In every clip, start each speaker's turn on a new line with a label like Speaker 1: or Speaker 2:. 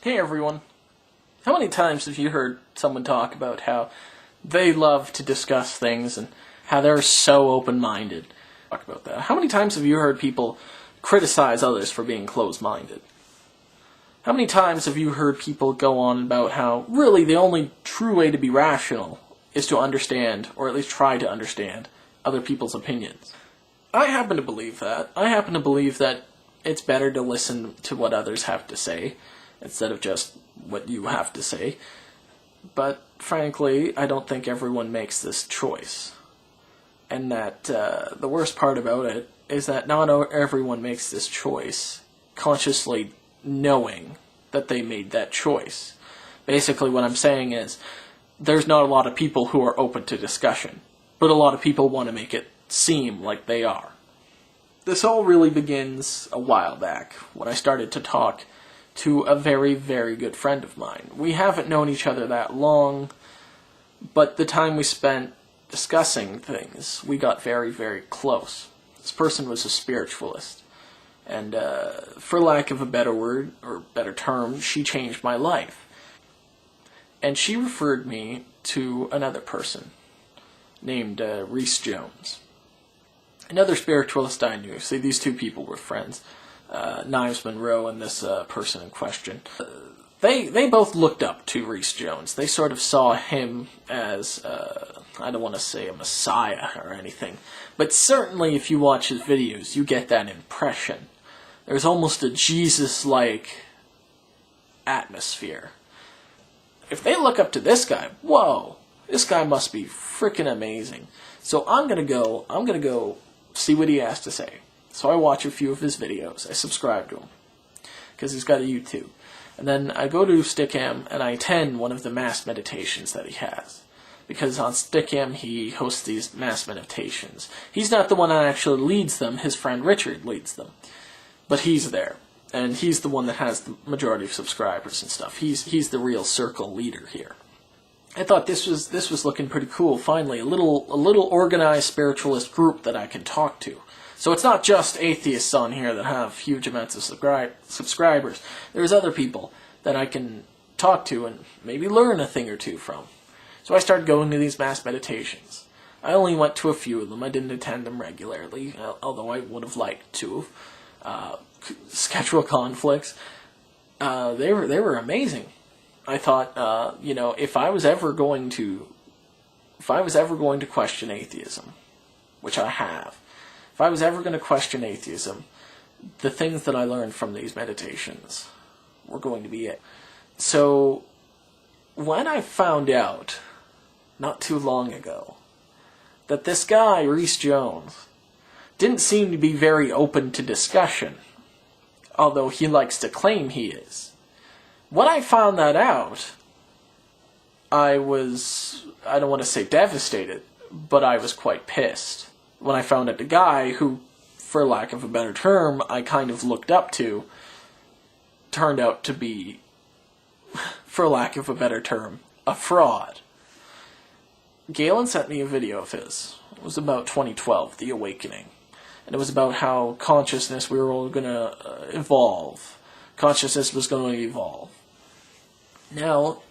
Speaker 1: Hey everyone. How many times have you heard someone talk about how they love to discuss things and how they're so open-minded? Talk about that. How many times have you heard people criticize others for being closed-minded? How many times have you heard people go on about how really the only true way to be rational is to understand, or at least try to understand, other people's opinions? I happen to believe that. I happen to believe that it's better to listen to what others have to say instead of just what you have to say. But frankly, I don't think everyone makes this choice. And that the worst part about it is that not everyone makes this choice consciously knowing that they made that choice. Basically what I'm saying is, there's not a lot of people who are open to discussion, but a lot of people want to make it seem like they are. This all really begins a while back, when I started to talk to a very, very good friend of mine. We haven't known each other that long, but the time we spent discussing things, we got very, very close. This person was a spiritualist, and for lack of a better word, or better term, she changed my life. And she referred me to another person named Reece Jones. Another spiritualist I knew. See, these two people were friends. Knives Monroe and this person in question. They both looked up to Reece Jones. They sort of saw him as, I don't want to say a messiah or anything, but certainly if you watch his videos, you get that impression. There's almost a Jesus-like atmosphere. If they look up to this guy, whoa, this guy must be freaking amazing. So I'm gonna go see what he has to say. So I watch a few of his videos. I subscribe to him because he's got a YouTube. And then I go to Stickam and I attend one of the mass meditations that he has. Because on Stickam he hosts these mass meditations. He's not the one that actually leads them. His friend Richard leads them. But he's there. And he's the one that has the majority of subscribers and stuff. He's the real circle leader here. I thought this was looking pretty cool. Finally, a little organized spiritualist group that I can talk to. So it's not just atheists on here that have huge amounts of subscribers. There's other people that I can talk to and maybe learn a thing or two from. So I started going to these mass meditations. I only went to a few of them. I didn't attend them regularly, although I would have liked to. Schedule conflicts. They were amazing. I thought, if I was ever going to question atheism, which I have, if I was ever going to question atheism, the things that I learned from these meditations were going to be it. So, when I found out, not too long ago, that this guy, Reece Jones, didn't seem to be very open to discussion, although he likes to claim he is. When I found that out, I don't want to say devastated, but I was quite pissed. When I found out the guy who, for lack of a better term, I kind of looked up to, turned out to be, for lack of a better term, a fraud. Galen sent me a video of his. It was about 2012, The Awakening. And it was about how consciousness, we were all going to evolve. Consciousness was going to evolve. Now,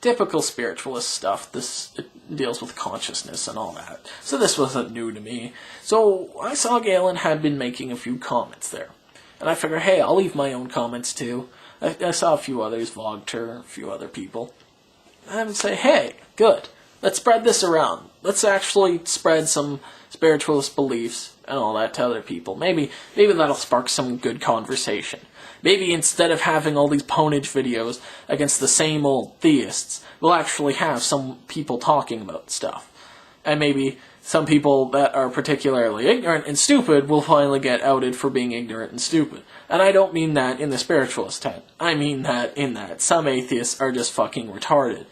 Speaker 1: typical spiritualist stuff, it deals with consciousness and all that. So this wasn't new to me. So I saw Galen had been making a few comments there. And I figured, hey, I'll leave my own comments too. I saw a few others, Vogter, a few other people. And I would say, hey, good. Let's spread this around. Let's actually spread some spiritualist beliefs and all that to other people. Maybe that'll spark some good conversation. Maybe instead of having all these ponage videos against the same old theists, we'll actually have some people talking about stuff. And maybe some people that are particularly ignorant and stupid will finally get outed for being ignorant and stupid. And I don't mean that in the spiritualist tent. I mean that in that some atheists are just fucking retarded.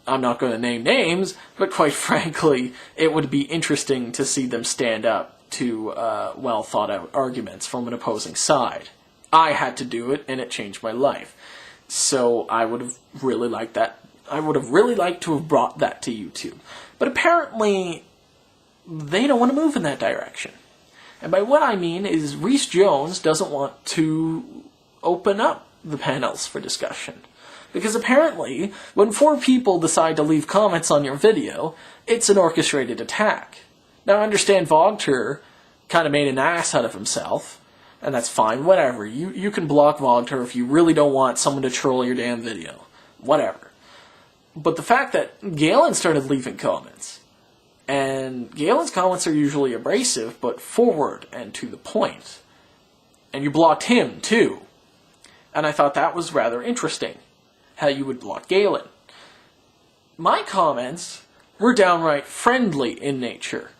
Speaker 1: I'm not going to name names, but quite frankly, it would be interesting to see them stand up to well-thought-out arguments from an opposing side. I had to do it, and it changed my life. So I would have really liked that. I would have really liked to have brought that to YouTube. But apparently, they don't want to move in that direction. And by what I mean is Reece Jones doesn't want to open up the panels for discussion. Because apparently, when 4 people decide to leave comments on your video, it's an orchestrated attack. Now, I understand Vogter kind of made an ass out of himself, and that's fine, whatever. You can block Vogter if you really don't want someone to troll your damn video. Whatever. But the fact that Galen started leaving comments, and Galen's comments are usually abrasive, but forward and to the point. And you blocked him, too. And I thought that was rather interesting, how you would block Galen. My comments were downright friendly in nature.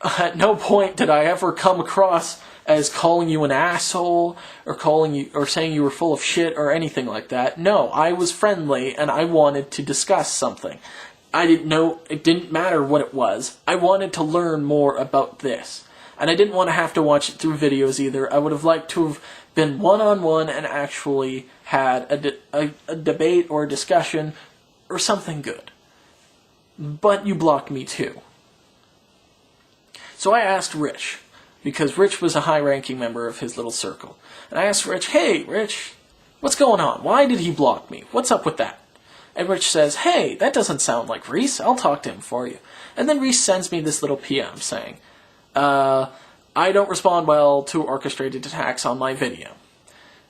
Speaker 1: At no point did I ever come across as calling you an asshole, or saying you were full of shit, or anything like that. No, I was friendly, and I wanted to discuss something. I didn't know, it didn't matter what it was. I wanted to learn more about this. And I didn't want to have to watch it through videos either. I would have liked to have been one-on-one and actually had a debate or a discussion or something good. But you blocked me too. So I asked Rich, because Rich was a high-ranking member of his little circle. And I asked Rich, hey, Rich, what's going on? Why did he block me? What's up with that? And Rich says, hey, that doesn't sound like Reece. I'll talk to him for you. And then Reece sends me this little PM saying, I don't respond well to orchestrated attacks on my video.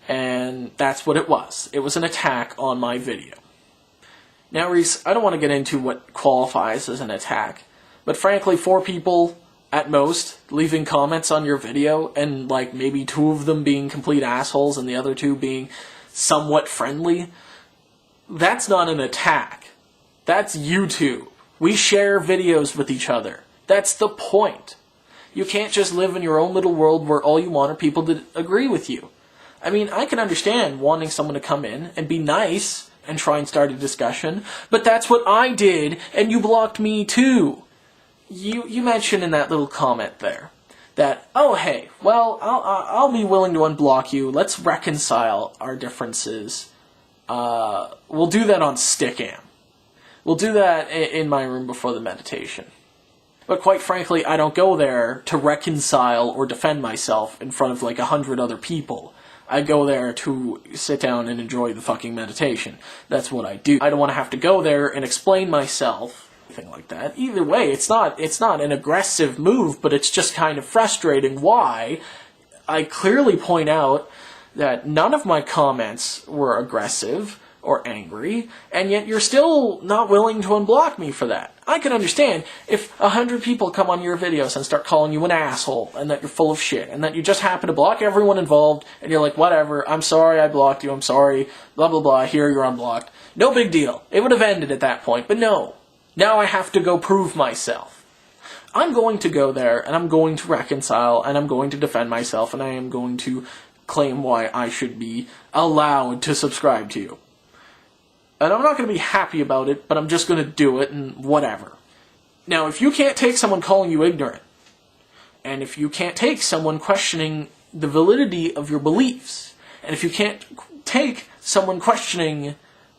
Speaker 1: And that's what it was. It was an attack on my video. Now, Reece, I don't want to get into what qualifies as an attack, but frankly, 4 people at most leaving comments on your video, and like maybe 2 of them being complete assholes and the other 2 being somewhat friendly, that's not an attack. That's YouTube. We share videos with each other. That's the point. You can't just live in your own little world where all you want are people to agree with you. I mean, I can understand wanting someone to come in and be nice and try and start a discussion, but that's what I did, and you blocked me too. You mentioned in that little comment there that, oh hey, well, I'll be willing to unblock you. Let's reconcile our differences. We'll do that on Stickam. We'll do that in my room before the meditation. But quite frankly, I don't go there to reconcile or defend myself in front of like 100 other people. I go there to sit down and enjoy the fucking meditation. That's what I do. I don't want to have to go there and explain myself, anything like that. Either way, it's not an aggressive move, but it's just kind of frustrating. Why? I clearly point out that none of my comments were aggressive or angry, and yet you're still not willing to unblock me for that. I can understand if 100 people come on your videos and start calling you an asshole, and that you're full of shit, and that you just happen to block everyone involved, and you're like, whatever, I'm sorry I blocked you, I'm sorry, blah blah blah, here you're unblocked. No big deal. It would have ended at that point, but no. Now I have to go prove myself. I'm going to go there, and I'm going to reconcile, and I'm going to defend myself, and I am going to claim why I should be allowed to subscribe to you. And I'm not going to be happy about it, but I'm just going to do it and whatever. Now, if you can't take someone calling you ignorant, and if you can't take someone questioning the validity of your beliefs, and if you can't take someone questioning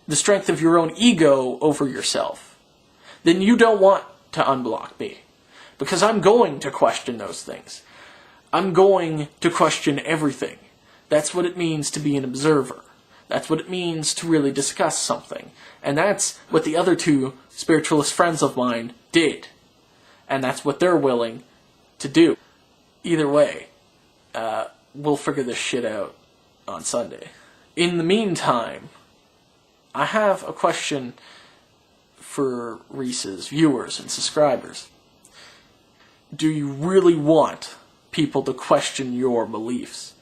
Speaker 1: the strength of your own ego over yourself, then you don't want to unblock me. Because I'm going to question those things. I'm going to question everything. That's what it means to be an observer. That's what it means to really discuss something. And that's what the other 2 spiritualist friends of mine did. And that's what they're willing to do. Either way, we'll figure this shit out on Sunday. In the meantime, I have a question for Reece's viewers and subscribers. Do you really want people to question your beliefs?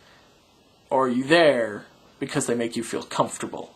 Speaker 1: Or are you there because they make you feel comfortable?